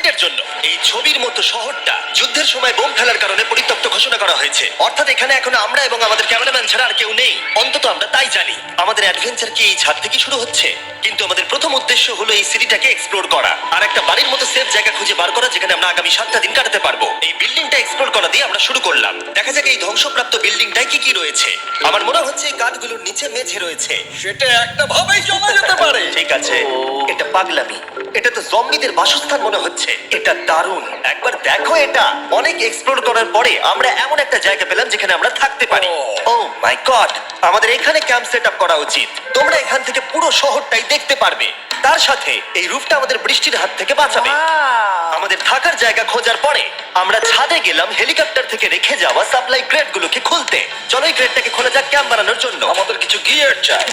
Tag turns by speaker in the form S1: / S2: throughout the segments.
S1: মিনিটের জন্য। এই ছবির মতো শহরটা যুদ্ধের সময় বোম ফেলার কারণে পরিত্যক্ত ঘোষণা করা হয়েছে। অর্থাৎ এখানে এখন আমরা এবং আমাদের ক্যামেরাম্যান ছাড়া আর কেউ নেই, অন্তত আমরা তাই জানি। আমাদের অ্যাডভেঞ্চার কি এই ছাদ থেকে শুরু হচ্ছে? কিন্তু আমাদের প্রথম উদ্দেশ্য হলো এই সিটিটাকে এক্সপ্লোর করা আর একটা বাড়ির মতো সেফ জায়গা খুঁজে বার করা যেখানে আমরা আগামী 7টা দিন কাটাতে পারবো। এই বিল্ডিংটা এক্সপ্লোর করা দিয়ে আমরা শুরু করলাম। দেখা যাক এই ধ্বংসপ্রাপ্ত বিল্ডিংটায় কি কি রয়েছে। আমার মনে হচ্ছে এই কাঠগুলোর নিচে মেঝে রয়েছে।
S2: সেটা একটা ভাবেই জমা যেতে পারে।
S1: ঠিক আছে, এটা পাগলামি। এটা তো জম্বিদের বাসস্থান মনে হচ্ছে। এটা দারুণ, একবার দেখো এটা। অনেক এক্সপ্লোর করার পরে আমরা এমন একটা জায়গা পেলাম যেখানে আমরা থাকতে পারি। ও মাই গড, আমাদের এখানে ক্যাম্প সেট আপ করা উচিত। তোমরা এখান থেকে পুরো শহরটাই দেখতে পারবে। তার সাথে এই রুফটা আমাদের বৃষ্টির হাত থেকে বাঁচাবে। আমাদের থাকার জায়গা খোঁজার পরে আমরা ছাদে গেলাম হেলিকপ্টার থেকে রেখে যাওয়া সাপ্লাই ক্রেট গুলোকে খুলতে। চলো এই ক্রেটটাকে খোলা যাক ক্যাম্প বানানোর জন্য।
S2: আমাদের কিছু গিয়ার চাই।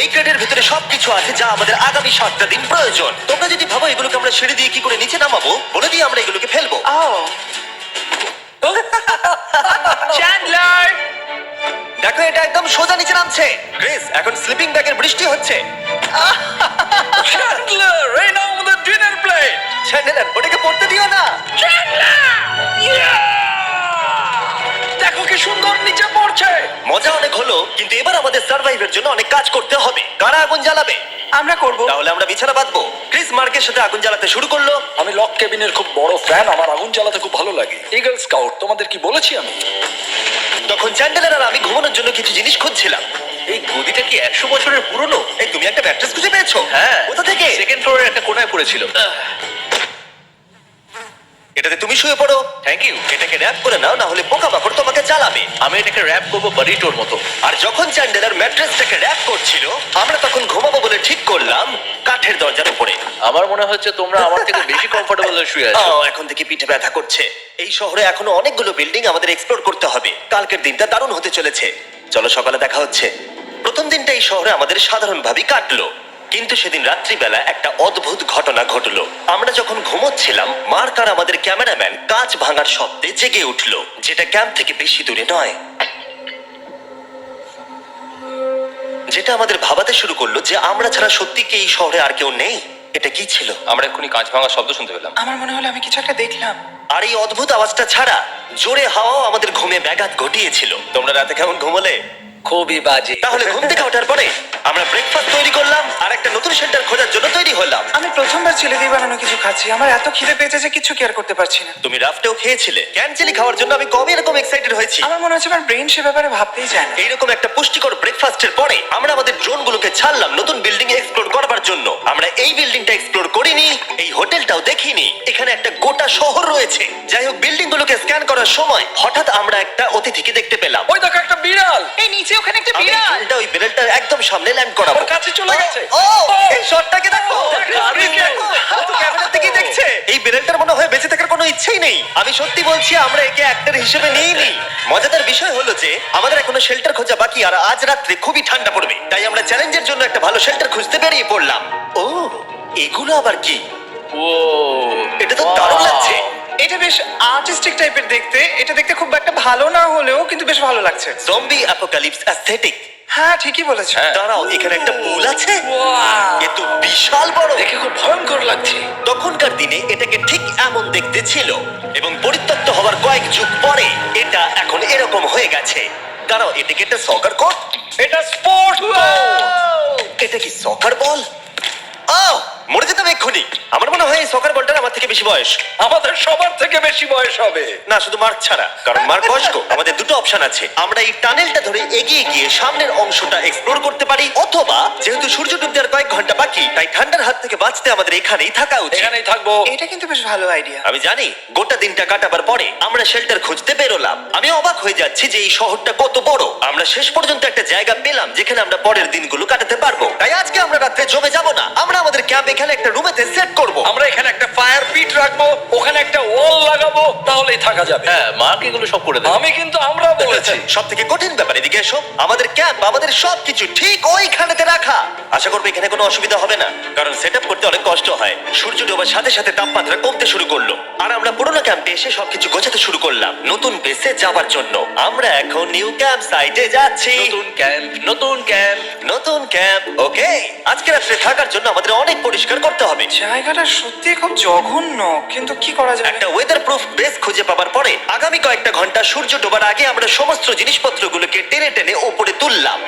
S1: এই ক্রেটের ভিতরে সবকিছু আছে যা আমাদের আগামী 7টা দিন প্রয়োজন। তোমরা যদি ভাবো এগুলোকে আমরা সিঁড়ি দিয়ে কি করে নিচে নামাবো, বলে দিয়ে আমরা এগুলোকে ফেলবো।
S3: চ্যান্ডলার,
S1: দেখো এটা একদম সোজা নিচে নামছে। গ্রেস, এখন স্লিপিং ব্যাগের বৃষ্টি হচ্ছে।
S2: চ্যান্ডলার, এই নাও আমাদের ডিনার প্লেট।
S1: চ্যান্ডেলার, ওটাকে পড়তে দিও না।
S2: দেখো কি সুন্দর নিচে পড়ছে।
S1: মজা অনেক হলো, কিন্তু এবার আমাদের সার্ভাইভের জন্য অনেক কাজ করতে হবে। কারা আগুন জ্বালাবে?
S3: আমরা করব।
S1: তাহলে আমরা বিছানা বাঁধবো। ক্রিস মার্কের সাথে আগুন জ্বালাতে শুরু করলো।
S2: আমি লক কেবিনের খুব বড় ফ্যান, আমার আগুন জ্বালাতে খুব ভালো লাগে। ইগল স্কাউট, তোমাদের কি বলেছি আমি?
S1: তখন চ্যান্ডেলার আর আমি ঘুমানোর জন্য কিছু জিনিস খুঁজছিলাম।
S4: এই গদিটা কি 100 বছরের পুরনো?
S1: এই তুমি একটা ম্যাট্রেস খুঁজে পেয়েছো?
S4: হ্যাঁ।
S1: কোথা থেকে?
S4: সেকেন্ড ফ্লোরের একটা কোণায় পড়েছিল।
S1: এটাতে তুমি শুয়ে পড়ো।
S4: Thank you.
S1: এটাকে র‍্যাপ করে নাও, না হলে পোকামাকড় তোমাকে জ্বালাবে।
S4: আমি এটাকে র‍্যাপ করব বারিটোর মতো।
S1: আর যখন চ্যান্ডেলার ম্যাট্রেসটাকে র‍্যাপ করছিল, আমরা তখন ঘুমাবো বলে ঠিক করলাম কাঠের দরজার উপরে।
S4: আমার মনে হচ্ছে তোমরা আমার থেকে বেশি কমফোর্টেবল শুয়ে আছো।
S1: এখন থেকে পিঠে ব্যথা করছে। এই শহরে এখনো অনেকগুলো বিল্ডিং আমাদের এক্সপ্লোর করতে হবে। কালকের দিনটা দারুণ হতে চলেছে। চলো সকালে দেখা হচ্ছে। প্রথম দিনটা এই শহরে আমাদের সাধারণভাবেই কাটলো, কিন্তু সেদিন রাত্রিবেলা একটা অদ্ভুত ঘটনা ঘটলো। আমরা যখন ঘুমোচ্ছিলাম, মার্ক আর আমাদের ক্যামেরাম্যান কাঁচ ভাঙার শব্দে জেগে উঠলো, যেটা ক্যাম্প থেকে বেশি দূরে নয়। যেটা আমাদের ভাবাতে শুরু করলো যে আমরা ছাড়া সত্যি কি এই শহরে আর কেউ নেই। এটা কি ছিল?
S4: আমরা এক্ষুনি কাঁচ ভাঙার শব্দ শুনতে পেলাম।
S3: আমার মনে হলো আমি কিছু একটা দেখলাম।
S1: আর এই অদ্ভুত আওয়াজটা ছাড়া জোরে হাওয়াও আমাদের ঘুমে ব্যাঘাত ঘটিয়েছিল। তোমরা রাতে কেমন ঘুমোলে?
S2: খুবই বাজে।
S1: তাহলে ঘুম থেকে ওঠার পরে আমরা ব্রেকফাস্ট তৈরি করলাম আর একটা নতুন শেল্টার খোঁজার জন্য তৈরি হলাম।
S3: আমি প্রথমবার ছেলে দিয়ে বানানো কিছু খাচ্ছি। আমার এত খিদে পেয়েছে যে কিছু কেয়ার করতে পারছি না।
S1: তুমি রাফটেও খেয়েছিলে। ক্যানচেলি খাওয়ার জন্য আমি কবে এরকম এক্সাইটেড হয়েছি।
S3: আমার মনে হচ্ছে আমার ব্রেন সে ব্যাপারে ভাবতেই যায় না।
S1: এইরকম একটা পুষ্টিকর ব্রেকফাস্টের পরে আমরা আমাদের ড্রোনগুলোকে ছাড়লাম নতুন বিল্ডিং এক্সপ্লোর করবার জন্য। আমরা এই বিল্ডিংটা এক্সপ্লোর করিনি, এই হোটেলটাও দেখিনি। এখানে একটা গোটা শহর রয়েছে। যাই হোক, বিল্ডিংগুলোকে স্ক্যান করার সময় হঠাৎ আমরা একটা অতিথিকে দেখতে পেলাম।
S2: ওই দেখো একটা বিড়াল।
S3: এই নিচে ওখানে একটা
S1: আমি
S3: বিড়াল।
S1: ড্রোনটা ওই বিড়ালটার একদম সামনে ল্যান্ড করাবো।
S2: ওর কাছে চলে গেছে।
S1: ও, এই শটটাকে দেখো।
S2: দেখো।
S1: ও তো ক্যামেরা থেকেই দেখছে। এই বিড়ালটার মনে হয় বেঁচে থাকার কোনো ইচ্ছেই নেই। আমি সত্যি বলছি, আমরা একে অ্যাক্টর হিসেবে নিইনি। মজাদার বিষয় হলো যে আমাদের এখনো শেল্টার খোঁজা বাকি, আর আজ রাত্রে খুবই ঠান্ডা পড়বে। তাই আমরা চ্যালেঞ্জের জন্য একটা ভালো শেল্টার খুঁজতে বেরিয়ে পড়লাম। ও, এগুলো আবার কি?
S4: ও,
S1: এটা তো দারুণ লাগছে।
S3: এটা বেশ আর্টিস্টিক টাইপের দেখতে। এটা দেখতে খুব একটা ভালো না হলেও কিন্তু বেশ ভালো লাগছে।
S1: Zombie apocalypse aesthetic.
S3: হ্যাঁ, ঠিকই বলেছো।
S4: হ্যাঁ।
S1: দাঁড়াও, এখানে একটা পুল আছে। এ তো বিশাল বড়।
S2: দেখে খুব ভয়ঙ্কর লাগছে।
S1: তখনকার দিনে এটাকে ঠিক এমন দেখতে ছিল, এবং পরিত্যক্ত হওয়ার কয়েক যুগ পরে এটা এখন এরকম হয়ে গেছে। দাঁড়াও, এটাকে একটা সকার কোর্ট।
S2: এটা স্পোর্টস
S1: এটা কি সকার বল? মরে যেতাম এক্ষুনি। আমার মনে হয় এই সকার বলটার আমার থেকে বেশি বয়স।
S2: আমাদের সবার থেকে বেশি বয়স হবে।
S1: না, শুধু মার্ক ছাড়া, কারণ মার্ক বয়স্ক। আমাদের দুটো অপশন আছে। আমরা এই টানেলটা ধরে এগিয়ে গিয়ে সামনের অংশটা এক্সপ্লোর করতে পারি, অথবা যেহেতু সূর্য ডুবতে আর কয়েক ঘন্টা বাকি, তাই ঠান্ডার হাত থেকে বাঁচতে আমাদের এখানেই থাকা উচিত।
S2: এখানেই থাকবো।
S3: এটা কিন্তু বেশ ভালো আইডিয়া।
S1: আমি জানি। গোটা দিনটা কাটাবার পরে আমরা শেল্টার খুঁজতে বেরোলাম। আমি অবাক হয়ে যাচ্ছি যে এই শহরটা কত বড়। আমরা শেষ পর্যন্ত একটা জায়গা পেলাম যেখানে আমরা পরের দিনগুলো কাটাতে পারবো। তাই আজকে আমরা রাত্রে জমে যাব না। আমরা আমাদের ক্যাম্প এখানে একটা রুমেতে সেট করব।
S2: আমরা এখানে একটা ফায়ার পিট রাখবো, ওখানে একটা ওয়াল লাগাবো, তাহলেই থাকা যাবে।
S4: হ্যাঁ, মার্ক এগুলো সব করে দেবে।
S2: আমি কিন্তু আমরা বলেছি।
S1: সব থেকে কঠিন ব্যাপার, এদিকে এসো। আমাদের ক্যাম্প, আমাদের সবকিছু ঠিক ওইখানেতে রাখা। আশা করবো এখানে কোনো অসুবিধা হবে না, কারণ সেট আপ করতে অনেক কষ্ট হয়। সূর্য ডোবার সাথে সাথে তাপমাত্রা কমতে শুরু করলো, আর আমরা পুরোনো ক্যাম্পে এসে সবকিছু গোছাতে শুরু করলাম নতুন বেসে যাবার জন্য। আমরা এখন নিউ ক্যাম্প সাইটে যাচ্ছি।
S4: নতুন ক্যাম্প, নতুন ক্যাম্প।
S1: নতুন ক্যাম্প। ওকে, আজকে রাত্রে থাকার জন্য আমাদের অনেক পরিষ্কার করতে হবে। হবে।
S3: জায়গাটা সত্যি খুব জঘন্য, কিন্তু কি করা যাবে?
S1: একটা ওয়েদার প্রুফ বেস খুঁজে পাবার পরে আগামী কয়েকটা ঘন্টা সূর্য ডোবার আগে আমরা সমস্ত জিনিসপত্রগুলোকে টেনে টেনে ওপরে তুললাম।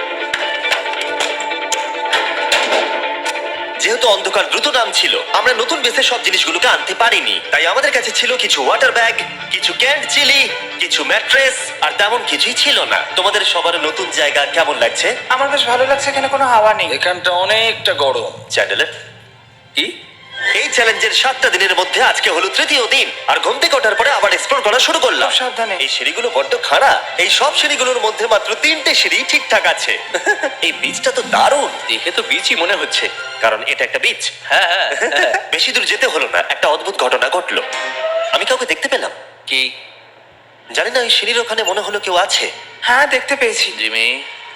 S1: যেহেতু অন্ধকার দ্রুত নামছিল, আমরা নতুন বেসে সব জিনিসগুলোকে আনতে পারিনি, তাই আমাদের কাছে ছিল কিছু ওয়াটার ব্যাগ, কিছু ক্যান্ড চিলি, কিছু ম্যাট্রেস, আর তেমন কিছুই ছিল না। তোমাদের সবার নতুন জায়গা কেমন লাগছে?
S3: আমার বেশ ভালো লাগছে, এখানে কোনো হাওয়া নেই।
S2: এখানটা অনেকটা গরম।
S1: চ্যান্ডেলার,
S2: কি?
S1: এই চ্যালেঞ্জের 7টা দিনের মধ্যে আজকে হলো তৃতীয় দিন, আর ঘুম থেকে ওঠার পরে আবার এক্সপ্লোর করা শুরু করলাম।
S3: খুব সাবধানে।
S1: এই সিঁড়িগুলো বড্ড খাড়া। এই সব সিঁড়িগুলোর মধ্যে মাত্র 3টে সিঁড়ি ঠিকঠাক আছে। এই বীজটা তো দারুণ,
S4: দেখে তো বিচই মনে হচ্ছে।
S1: কারণ এটা একটা বীজ।
S4: হ্যাঁ হ্যাঁ হ্যাঁ।
S1: বেশি দূর যেতে হলো না, একটা অদ্ভুত ঘটনা ঘটলো। আমি কাউকে দেখতে পেলাম,
S4: কি
S1: জানি না, ওই সিঁড়ির ওখানে মনে হলো কেউ আছে।
S3: হ্যাঁ, দেখতে পেয়েছি।
S4: জিমি?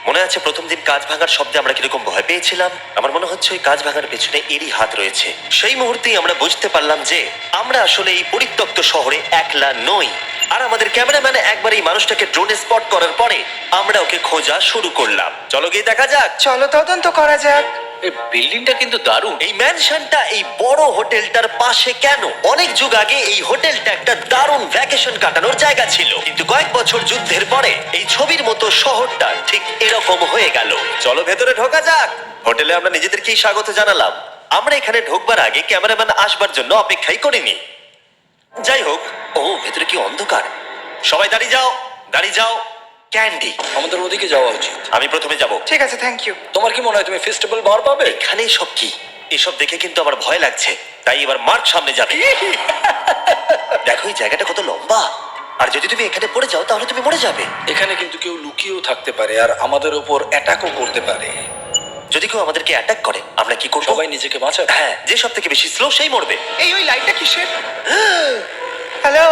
S1: মনে আছে প্রথম দিন কাঁচ ভাঙার শব্দে আমরা কিরকম ভয় পেয়েছিলাম? আমার মনে হচ্ছে ওই কাঁচ ভাঙার পেছনে এরই হাত রয়েছে। সেই মুহূর্তেই আমরা বুঝতে পারলাম যে আমরা আসলে এই পরিত্যক্ত শহরে একলা নই। আর আমাদের ক্যামেরাম্যান একবার এই মানুষটাকে ড্রোনে স্পট করার পরে আমরা ওকে খোঁজা শুরু করলাম। চলো গিয়ে দেখা যাক।
S3: চলো তদন্ত করা যাক।
S4: এই বিল্ডিংটা কিন্তু দারুণ।
S1: এই ম্যানশনটা এই বড় হোটেলটার পাশে কেন? অনেক যুগ আগে এই হোটেলটা একটা দারুণ ভ্যাকেশন কাটানোর জায়গা ছিল, কিন্তু কয়েক বছর যুদ্ধের পরে এই ছবির মতো শহরটা ঠিক এরকম হয়ে গেল। চলো ভেতরে ঢোকা যাক। হোটেলে আমরা নিজেদেরকেই স্বাগত জানালাম। আমরা এখানে ঢোকবার আগে ক্যামেরাম্যান আসবার জন্য অপেক্ষাই করিনি। যাই হোক, ও ভেতরে কি অন্ধকার। সবাই দাঁড়িয়ে যাও, দাঁড়িয়ে যাও। ক্যান্ডি,
S2: আমাদের ওদিকে যাওয়া উচিত।
S1: আমি প্রথমে যাব।
S3: ঠিক আছে, থ্যাংক ইউ।
S2: তোমার কি মনে হয় তুমি ফেস্টিভ্যাল বার পাবে?
S1: এখানে সব কি? এসব দেখে কিন্তু আমার ভয় লাগছে, তাই এবার মার্ক সামনে যাবে। দেখো এই জায়গাটা কত লম্বা, আর যদি তুমি এখানে পড়ে যাও তাহলে তুমি মরে যাবে।
S2: এখানে কিন্তু কেউ লুকিয়েও থাকতে পারে আর আমাদের ওপর অ্যাটাকও করতে পারে।
S1: যদি কেউ আমাদেরকে অ্যাটাক করে আমরা কি করব?
S2: সবাই নিজেকে বাঁচাবে।
S1: হ্যাঁ, যে সব থেকে বেশি স্লো সেই মরবে।
S3: ওই লাইটটা কিসের? হ্যালো,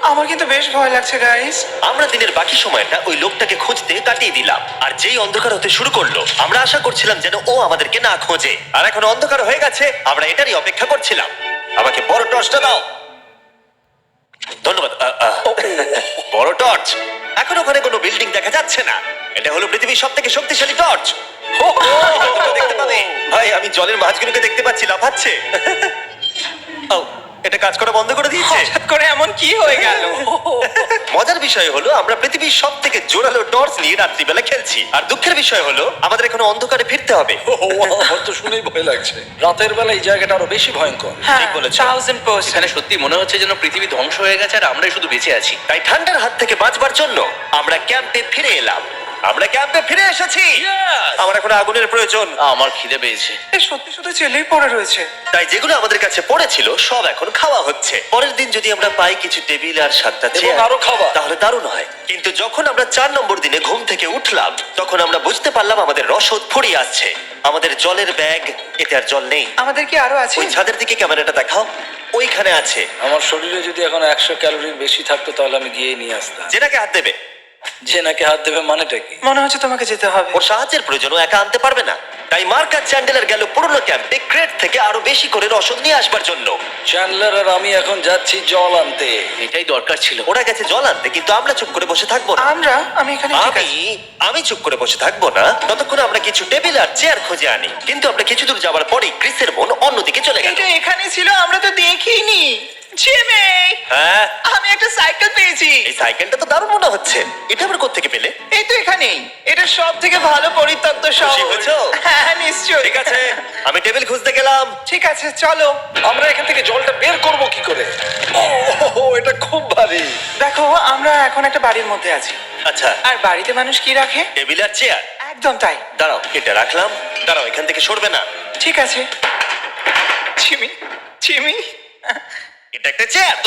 S3: আমার কিন্তু বেশ ভয় লাগছে গাইস।
S1: আমরা দিনের বাকি সময়টা ওই লোকটাকে খুঁজতে কাটিয়ে দিলাম, আর যেই অন্ধকার হতে শুরু করলো আমরা আশা করছিলাম যেন ও আমাদেরকে না খোঁজে। আর এখন অন্ধকার হয়ে গেছে, আমরা এটারই অপেক্ষা করছিলাম। আমাকে বড় টর্চটা দাও। ধন্যবাদ। বড় টর্চ। এখন ওখানে কোনো বিল্ডিং দেখা যাচ্ছে না। এটা হলো পৃথিবীর সব থেকে শক্তিশালী টর্চ। তোমরা দেখতে পাবে। ভাই, আমি জলের মাছগুলোকে দেখতে পাচ্ছি লাফাচ্ছে। ও, এটা কাজ করা বন্ধ করে দিয়েছে।
S3: হঠাৎ করে এমন কি হয়ে গেল?
S1: মজার বিষয় হলো আমরা পৃথিবীর সব থেকে জোরালো টর্চ নিয়ে রাত্রিবেলা খেলছি, আর দুঃখের বিষয় হলো আমাদের এখন অন্ধকারে ফিরতে হবে।
S2: আমার তো শুনেই ভয় লাগছে। রাতের বেলা এই জায়গাটা আরো বেশি ভয়ঙ্কর।
S3: হ্যাঁ,
S1: ঠিক বলেছো।
S3: 1000%।
S4: এখানে সত্যি মনে হচ্ছে যেন পৃথিবী ধ্বংস হয়ে গেছে আর আমরাই শুধু বেঁচে আছি।
S1: তাই ঠান্ডার হাত থেকে বাঁচবার জন্য আমরা ক্যাম্পে ফিরে এলাম। আমরা ক্যাম্পে ফিরে এসেছি। আমার এখন আগুনের প্রয়োজন।
S4: আমার খিদে পেয়েছে।
S3: এই সত্যি শুধু চেলেই পড়ে রয়েছে।
S1: তাই যেগুলো আমাদের কাছে পড়েছিল সব এখন খাওয়া হচ্ছে। পরের দিন যদি আমরা পাই কিছু টেবিল আর 7টা
S2: এবং
S1: চেয়ার
S2: আরো খাবার।
S1: তাহলে দারুণ হয়। কিন্তু যখন আমরা 4 নম্বর দিনে ঘুম থেকে উঠলাম তখন আমরা বুঝতে পারলাম আমাদের রসদ ফুরিয়ে আসছে। আমাদের জলের ব্যাগ, এতে আর জল নেই।
S3: আমাদের কি আরো আছে?
S1: ওই ছাদের দিকে ক্যামেরাটা দেখাও, ওইখানে আছে।
S2: আমার শরীরে যদি এখন 100 ক্যালোরির বেশি থাকতো তাহলে আমি গিয়ে নিয়ে আসতাম।
S1: জেনাকে হাত দেবে।
S2: যে নাকি হাত দেবে মানেটা কি?
S3: মনে হচ্ছে তোমাকে যেতে হবে।
S1: ওর সাহায্যের প্রয়োজন, ও একা আনতে পারবে না। তাই মার্ক আর চ্যান্ডেলার গেল পুরনো ক্যাম্পে ক্রেট থেকে আরো বেশি করে রসদ নিয়ে আসবার জন্য।
S2: চ্যান্ডলার আর আমি এখন যাচ্ছি জল আনতে।
S4: এটাই দরকার ছিল।
S1: ওরা গেছে জল আনতে, কিন্তু আমরা চুপ করে বসে থাকবো না।
S3: আমি এখানে ঠিক
S1: আমি
S3: আছি।
S1: আমি চুপ করে বসে থাকবো না ততক্ষণ আমরা কিছু টেবিল আর চেয়ার খুঁজে আনি। কিন্তু আমরা কিছু দূর যাওয়ার পরেই ক্রিসের মন অন্যদিকে চলে গেল।
S3: এটা এখানে ছিল, আমরা তো দেখিনি। জিমি,
S1: হ্যাঁ,
S3: আমি একটা সাইকেল পেয়েছি।
S1: এই সাইকেলটা তো দারুণ মনে হচ্ছে। এটা আমরা কোত্থেকে পেলে?
S3: এই তো এখানেই। এটা সব থেকে ভালো পরিত্যক্ত
S1: খুশি
S3: শহর।
S1: হয়েছো?
S3: হ্যাঁ, নিশ্চয়ই।
S1: ঠিক আছে, আমি টেবিল খুঁজতে গেলাম।
S3: ঠিক আছে, চলো।
S2: আমরা এখান থেকে জলটা বের করব কি করে? ও, এটা খুব ভারী।
S3: দেখো, আমরা এখন একটা বাড়ির মধ্যে আছি।
S1: আচ্ছা,
S3: আর বাড়িতে মানুষ কি রাখে?
S1: টেবিল আর চেয়ার।
S3: একদম তাই।
S1: দাঁড়াও, এটা রাখলাম। দাঁড়াও, এখান থেকে সরবে না।
S3: ঠিক আছে। চিমি, চিমি।
S1: এটা একটা চেয়ার।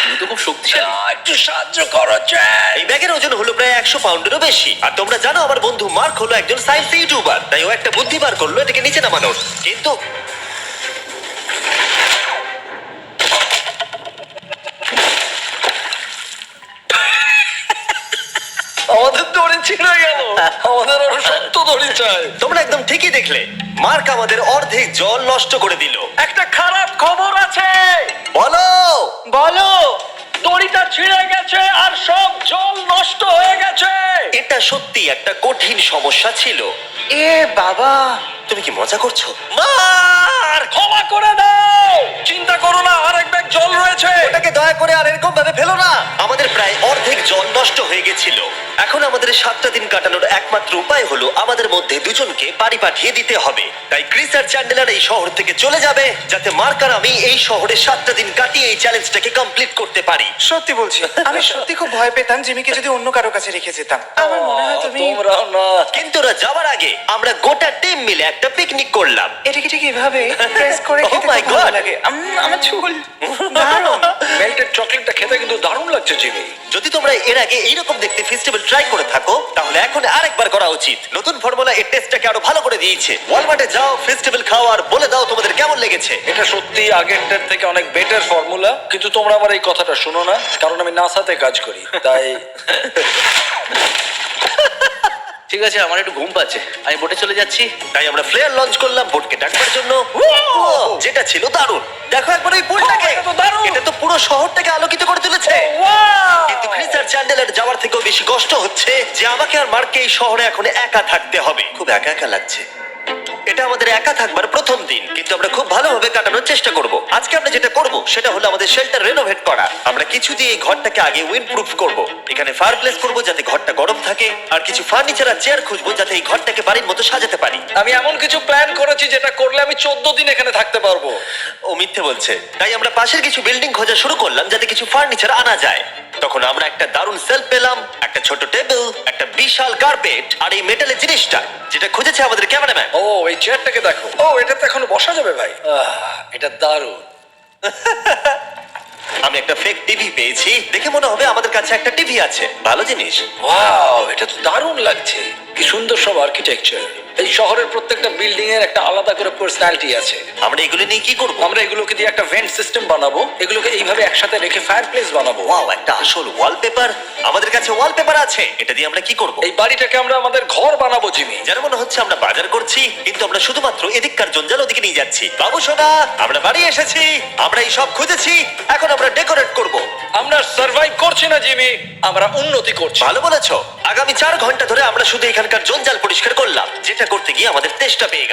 S4: তুমি তো খুব শক্তিশালী।
S2: একটু সাহায্য করো চ্যান।
S1: এই ব্যাগের ওজন হলো প্রায় 100 পাউন্ডেরও বেশি। আর তোমরা জানো আমার বন্ধু মার্ক হলো একজন সায়েন্স ইউটিউবার, তাই ও একটা বুদ্ধি বার করলো এটাকে নিচে নামানোর। কিন্তু
S2: আমাদের দড়ি ছিঁড়ে গেল। আমাদের আরো শক্ত দড়ি চাই।
S1: তোমরা একদম ঠিকই দেখলে, মার্ক আমাদের অর্ধেক জল নষ্ট করে দিল।
S2: একটা খারাপ খবর আছে।
S1: বলো।
S3: বলো।
S2: দড়িটা ছিঁড়ে গেছে আর সব জল নষ্ট হয়ে গেছে।
S1: এটা সত্যি একটা কঠিন সমস্যা ছিল।
S3: এ বাবা,
S1: তুমি কি মজা করছো? মার!
S2: ক্ষমা করে দাও, চিন্তা করো না, আরেক ব্যাগ জল রয়েছে।
S1: ওটাকে দয়া করে আর এরকম ভাবে ফেলো না। আমাদের প্রায় অর্ধেক জল নষ্ট হয়ে গেছিল। এখন আমাদের 7টা দিন কাটানোর একমাত্র উপায় হলো আমাদের মধ্যে দুজনকে বাড়ি পাঠিয়ে দিতে হবে। তাই ক্রিস আর চ্যান্ডেলার এই শহর থেকে চলে যাবে, যাতে মার্ক আর আমি এই শহরে 7টা দিন কাটিয়ে এই চ্যালেঞ্জটাকে কমপ্লিট করতে পারি।
S3: সত্যি বলছি, আমি সত্যি খুব ভয় পেতাম জিমিকে যদি অন্য কারো কাছে রেখে যেতাম। আমার মনে হয় তুমি
S2: তোমরাও না।
S1: কিন্তু ওরা যাওয়ার আগে আমরা গোটা টিম মিলে একটা পিকনিক করলাম।
S3: এটাকে ঠিক এভাবে প্রেস করে
S1: Oh
S3: খেতে
S1: my
S3: খুব ভালো
S1: God!
S3: লাগে। আমার চুল দারুণ।
S2: মেল্টেড চকলেটটা খেতে কিন্তু দারুণ লাগছে জিমি।
S1: যদি তোমরা এর আগে এইরকম দেখতে ফেস্টিভ্যাল ট্রাই করে থাকো, তাহলে এখন আরেকবার করা উচিত। নতুন ফর্মুলা এর টেস্টটাকে আরো ভালো করে দিয়েছে। ওয়ালমার্টে যাও, ফেস্টিভ্যাল খাও আর বলে দাও তোমাদের কেমন লেগেছে।
S2: এটা সত্যি আগেরটার থেকে অনেক বেটার ফর্মুলা, কিন্তু তোমরা আমার এই কথাটা শোনো না, কারণ আমি নাসাতে কাজ করি, তাই
S4: ঠিক আছে, আমার একটু ঘুম পাচ্ছে, আমি বোটে চলে যাচ্ছি।
S1: তাই আমরা ফ্লেয়ার লঞ্চ করলাম বোটকে ডাকবার জন্য, যেটা ছিল দারুণ। দেখো একবার ওই পুলটাকে,
S2: এটা তো দারুণ!
S1: এটা তো পুরো শহরটাকে আলোকিত করে তুলেছে। কিন্তু ক্রিস আর চ্যান্ডেলার যাওয়ার থেকেও বেশি কষ্ট হচ্ছে যে আমাকে আর মার্ককে এই শহরে এখন একা থাকতে হবে। খুব একা একা লাগছে। এটা আমাদের একা থাকবার প্রথম দিন, কিন্তু আমরা খুব ভালোভাবে কাটানোর চেষ্টা করব। আজকে আমরা যেটা করব সেটা হলো আমাদের শেল্টার রেনোভেট করা। আমরা কিছু দিয়ে এই ঘরটাকে আগে উইন্ড প্রুফ করব। এখানে ফায়ারপ্লেস করব যাতে ঘরটা গরম থাকে, আর কিছু ফার্নিচার আর চেয়ার খুঁজবো যাতে এই ঘরটাকে বাড়ির মতো সাজাতে পারি।
S2: আমি এমন কিছু প্ল্যান করেছি যেটা করলে আমি 14 দিন এখানে থাকতে পারবো।
S1: ও মিথ্যে বলছে। তাই আমরা পাশের কিছু বিল্ডিং খোঁজা শুরু করলাম যাতে কিছু ফার্নিচার আনা যায়। তখন আমরা একটা দারুণ সেলফ পেলাম, একটা ছোট টেবিল, একটা বিশাল কার্পেট আর এই মেটালের জিনিসটা যেটা খুঁজেছে আমাদের ক্যামেরাম্যান।
S2: ও, এই চেয়ারটাকে দেখো। ও, এটাতে এখনো বসা যাবে ভাই। এটা দারুণ।
S1: আমি একটা ফেক টিভি পেয়েছি, দেখে মনে হবে আমাদের কাছে একটা টিভি আছে। ভালো জিনিস।
S2: ওয়াও, এটা তো দারুণ লাগছে। কি সুন্দর সব আর্কিটেকচার। এই শহরের প্রত্যেকটা বিল্ডিং এর একটা আলাদা করে পার্সোনালিটি আছে।
S1: আমরা এগুলো নিয়ে কি করব?
S2: আমরা এগুলোকে দিয়ে একটা ভেন্ট সিস্টেম বানাবো, এগুলোকে এইভাবে একসাথে রেখে ফায়ারপ্লেস বানাবো।
S1: ওয়াও, একটা আসল ওয়ালপেপার। আমাদের কাছে ওয়ালপেপার আছে। এটা দিয়ে আমরা কি করব?
S2: এই বাড়িটাকে আমরা আমাদের ঘর বানাবো জিমি।
S1: যেন মনে হচ্ছে আমরা বাজার করছি, কিন্তু আমরা শুধুমাত্র এদিককার জঞ্জাল ওদিকে নিয়ে যাচ্ছি। বাবু সোনা, আমরা বাড়ি এসেছি। আমরা এই সব খুঁজেছি, এখন আমরা ডেকোরেট করব।
S2: আমরা সার্ভাইভ করছি না জিমি, আমরা উন্নতি করছি।
S1: ভালো বলেছো। আগামী 4 ঘন্টা ধরে আমরা শুধু এখানকার জঞ্জাল পরিষ্কার করলাম, যেটা করতে গিয়ে আমাদের তেষ্টা পেয়ে গেল।